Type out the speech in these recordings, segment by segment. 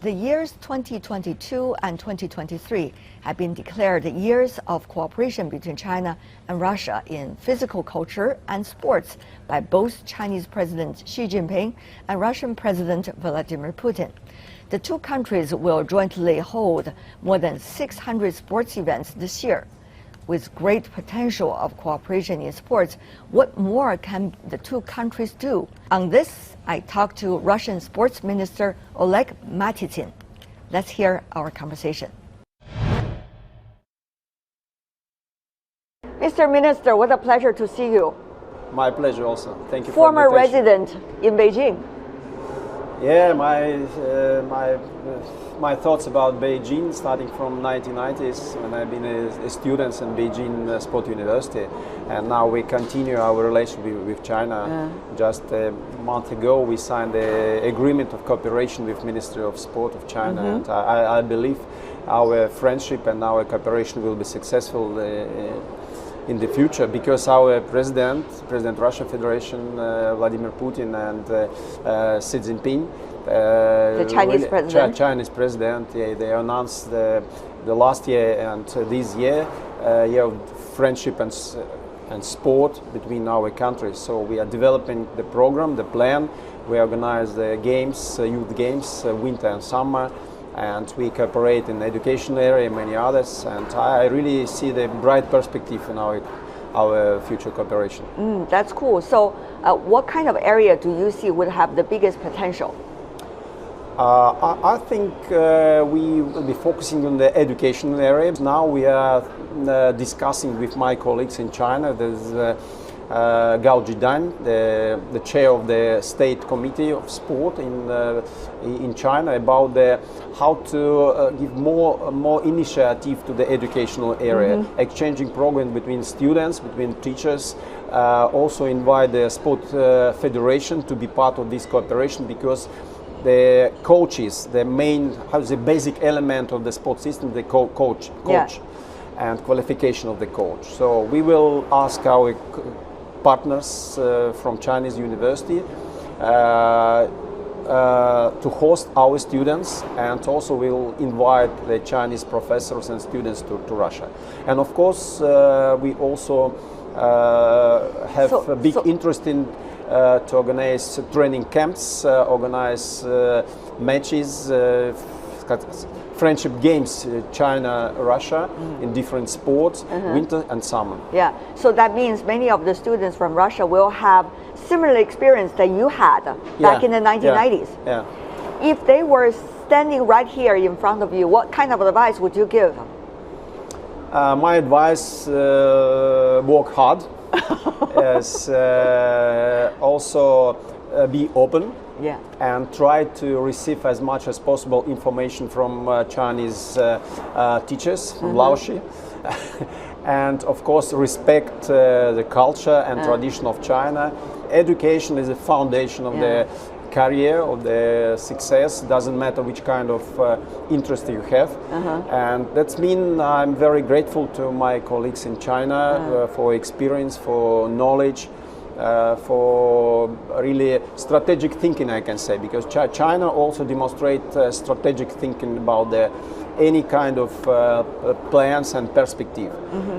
The years 2022 and 2023 have been declared years of cooperation between China and Russia in physical culture and sports by both Chinese President Xi Jinping and Russian President Vladimir Putin. The two countries will jointly hold more than 600 sports events this year. With great potential of cooperation in sports, what more can the two countries do? On this, I talked to Russian Sports Minister Oleg Matytsin. Let's hear our conversation. Mr. Minister, what a pleasure to see you. My pleasure also. Thank you Former for the invitation. resident in Beijing. Yeah, my thoughts about Beijing starting from 1990s when I've been a student in Beijing Sport University, and now we continue our relationship with China. Just a month ago we signed an agreement of cooperation with Ministry of Sport of China, and I believe our friendship and our cooperation will be successful in the future, because our President Russian Federation, Vladimir Putin, and Xi Jinping, the Chinese president. Chinese president, they announced the last year and this year, year of friendship and sport between our countries. So we are developing the program, the plan. We organize the games, youth games, winter and summer, and we cooperate in the education area and many others, and I really see the bright perspective in our future cooperation. That's cool. So what kind of area do you see would have the biggest potential? I think we will be focusing on the educational area. Now we are discussing with my colleagues in China. There's Gao Jidan, the chair of the State Committee of Sport in China, about how to give more initiative to the educational area, exchanging programs between students, between teachers. Also invite the Sport Federation to be part of this cooperation, because the coaches, the basic element of the sport system, the coach. And qualification of the coach. So we will ask our partners from Chinese university to host our students, and also we'll invite the Chinese professors and students to Russia. And of course we also have a big interest in to organize training camps, organize matches, friendship games, China-Russia, in different sports, winter and summer. Yeah, so that means many of the students from Russia will have similar experience that you had back in the 1990s. Yeah. If they were standing right here in front of you, what kind of advice would you give? My advice, work hard. Yes, also be open. Yeah. And try to receive as much as possible information from Chinese teachers, from Laoshi. And of course respect the culture and tradition of China. Education is the foundation of the career, of the success. Doesn't matter which kind of interest you have. And that means I'm very grateful to my colleagues in China for experience, for knowledge, for really strategic thinking, I can say, because China also demonstrates strategic thinking about any kind of plans and perspective.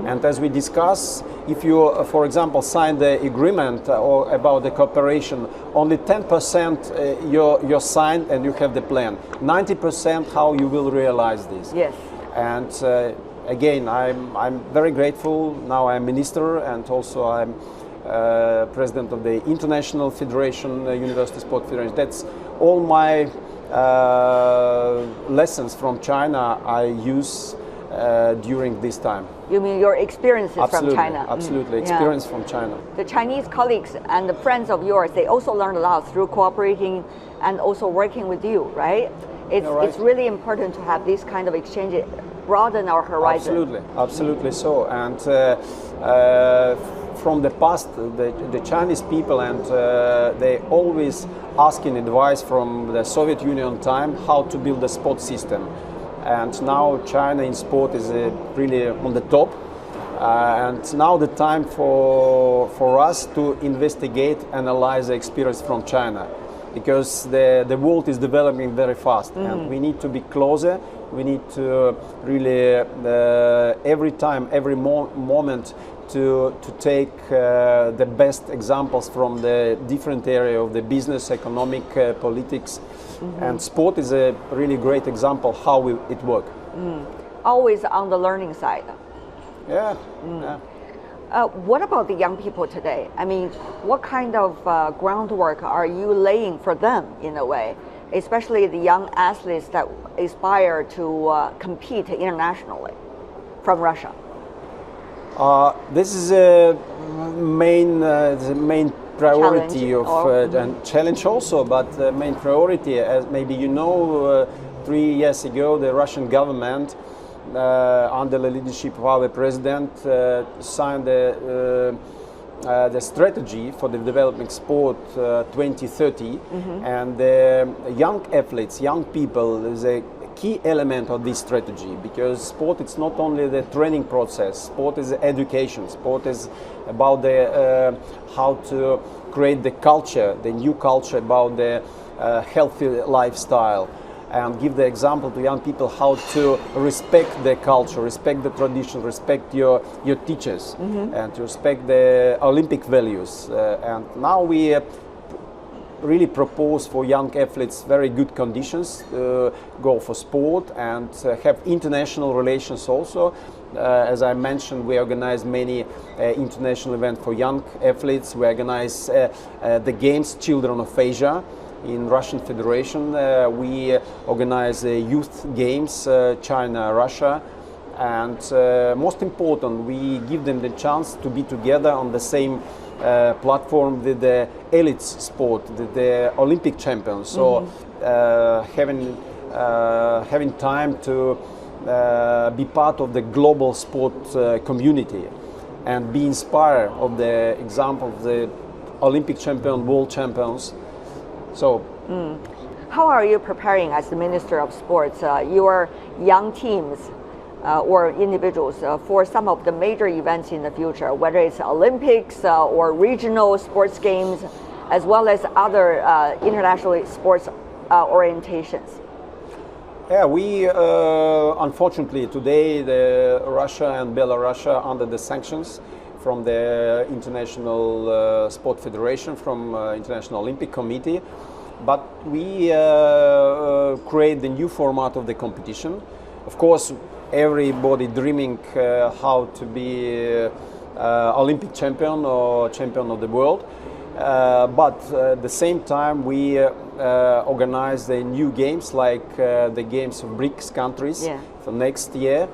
And as we discuss, if you, for example, sign the agreement or about the cooperation, only 10% you're signed and you have the plan. 90% how you will realize this. Yes. And again, I'm very grateful. Now I'm minister, and also I'm president of the International Federation, University Sport Federation. That's all my lessons from China I use during this time. You mean your experiences from China? Absolutely, experience from China. The Chinese colleagues and the friends of yours, they also learned a lot through cooperating and also working with you, right? It's really important to have this kind of exchange, broaden our horizon. Absolutely so. And from the past, the Chinese people, and they always asking advice from the Soviet Union time how to build a sport system. And now China in sport is really on the top. And now the time for us to investigate, analyze the experience from China. because the world is developing very fast, and we need to be closer. We need to really every moment to take the best examples from the different area of the business, economic, politics, and sport is a really great example how it works. Always on the learning side. Yeah. What about the young people today? I mean, what kind of groundwork are you laying for them in a way, especially the young athletes that aspire to compete internationally from Russia? This is a the main priority challenge, and challenge also, but the main priority, as maybe you know, 3 years ago the Russian government under the leadership of our president signed the strategy for the developing sport 2030, and young athletes, young people is a key element of this strategy, because sport it's not only the training process, sport is education, sport is about the how to create the culture, the new culture about the healthy lifestyle, and give the example to young people how to respect the culture, respect the tradition, respect your teachers, and to respect the Olympic values. And now we really propose for young athletes very good conditions to go for sport and have international relations also. As I mentioned, we organize many international events for young athletes. We organize the games Children of Asia in Russian Federation. We organize youth games China, Russia, and most important, we give them the chance to be together on the same platform with the elite sport, the Olympic champions. So having time to be part of the global sport community and be inspired of the example of the Olympic champion, world champions. So, how are you preparing as the Minister of Sports your young teams or individuals for some of the major events in the future, whether it's Olympics or regional sports games, as well as other international sports orientations? Yeah, we unfortunately today Russia and Belarus are under the sanctions from the International Sport Federation, from International Olympic Committee, but we create the new format of the competition. Of course, everybody dreaming how to be Olympic champion or champion of the world, but at the same time we organize the new games like the games of BRICS countries for next year.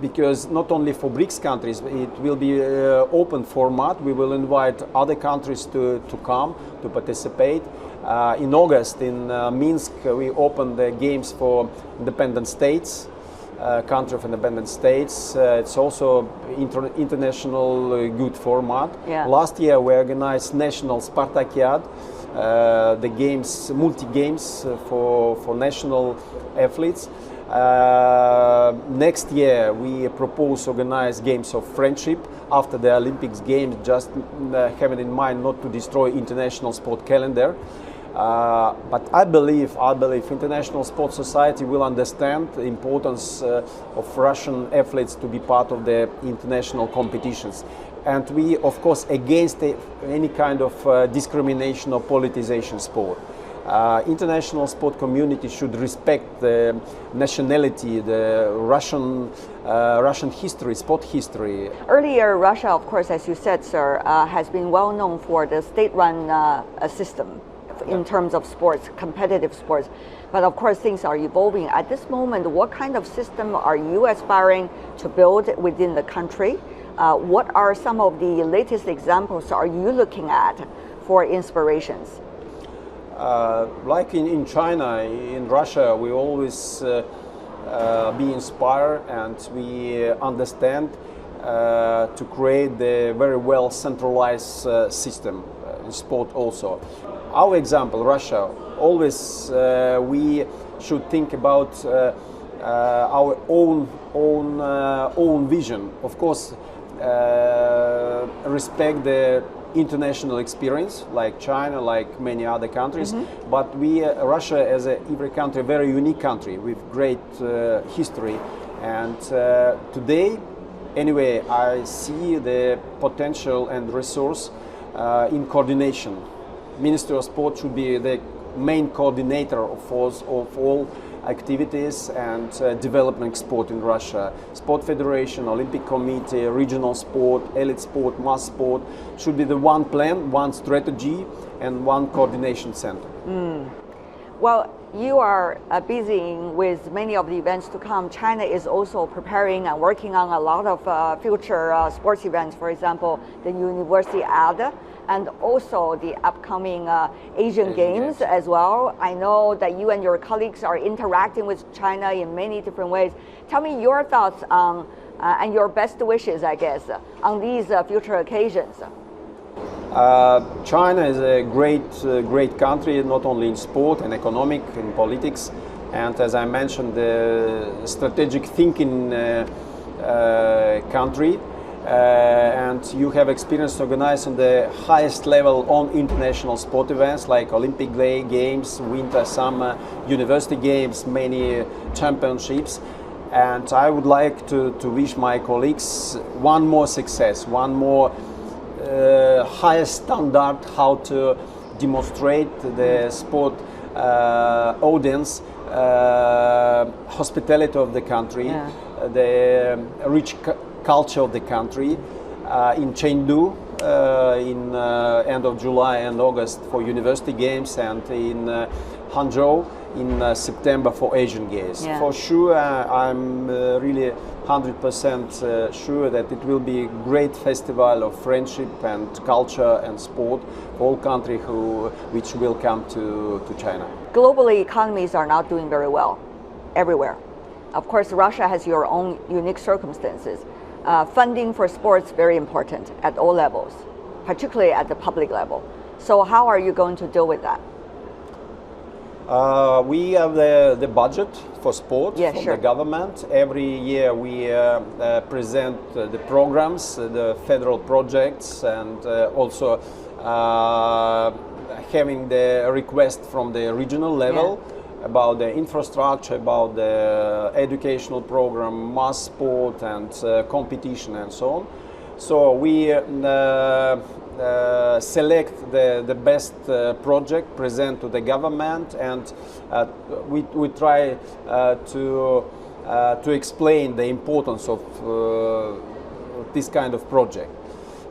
Because not only for BRICS countries, it will be open format. We will invite other countries to come to participate. In August in Minsk we open the games for independent states, country of independent states. It's also international good format. Last year we organized national Spartakiad, the games, multi-games for national athletes. Next year we propose organize games of friendship after the Olympics games, just having in mind not to destroy international sport calendar. But I believe international sports society will understand the importance of Russian athletes to be part of the international competitions. And we, of course, against any kind of discrimination or politicization sport. International sport community should respect the nationality, the Russian history, sport history. Earlier, Russia, of course, as you said, sir, has been well known for the state-run system in terms of sports, competitive sports. But of course, things are evolving. At this moment, what kind of system are you aspiring to build within the country? What are some of the latest examples are you looking at for inspirations? Like in China, in Russia, we always be inspired and we understand to create the very well centralized system in sport also. Our example, Russia, always we should think about our own vision. Of course, respect the international experience, like China, like many other countries. But Russia, as every country, a very unique country with great history. And today, anyway, I see the potential and resource in coordination. Ministry of Sport should be the main coordinator of all activities and development sport in Russia. Sport Federation, Olympic Committee, regional sport, elite sport, mass sport should be the one plan, one strategy, and one coordination center. Well, you are busy with many of the events to come. China is also preparing and working on a lot of future sports events, for example, the University Ad, and also the upcoming Asian Games as well. I know that you and your colleagues are interacting with China in many different ways. Tell me your thoughts on, and your best wishes, I guess, on these future occasions. China is a great country, not only in sport and economic and politics, and as I mentioned, the strategic thinking country. And you have experience organizing the highest level on international sport events like Olympic Games, Winter, Summer, University Games, many championships. And I would like to wish my colleagues one more success, one more highest standard how to demonstrate the sport audience, hospitality of the country, the rich culture of the country. In Chengdu in end of July and August for University Games, and in Hangzhou in September for Asian Games. For sure, I'm really 100% sure that it will be a great festival of friendship and culture and sport for all countries which will come to China. Globally, economies are not doing very well everywhere. Of course, Russia has your own unique circumstances. Funding for sports very important at all levels, particularly at the public level. So how are you going to deal with that? We have the budget for sport from the government. Every year we present the programs, the federal projects, and also having the request from the regional level about the infrastructure, about the educational program, mass sport and competition and so on. So we select the best project, present to the government, and we try to explain the importance of this kind of project.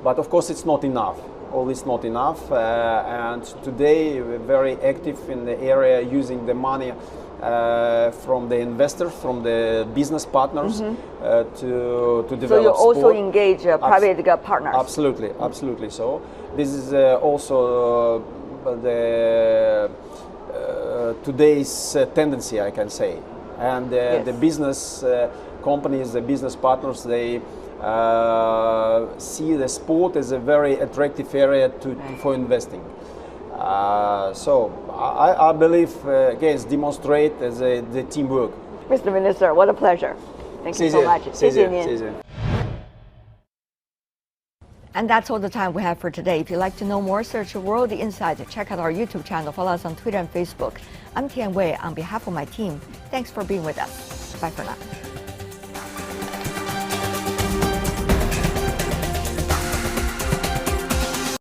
But of course it's not enough. Always not enough, and today we're very active in the area using the money from the investors, from the business partners to develop. So you also sport. engage private partners. Absolutely, absolutely. So this is also the today's tendency, I can say, and the business companies, the business partners, they see the sport as a very attractive area for investing. So I believe again demonstrate as the teamwork. Mr. Minister, what a pleasure. Thank you so much. 谢谢. And that's all the time we have for today. If you'd like to know more, search World Insight. Check out our YouTube channel. Follow us on Twitter and Facebook. I'm Tian Wei on behalf of my team. Thanks for being with us. Bye for now.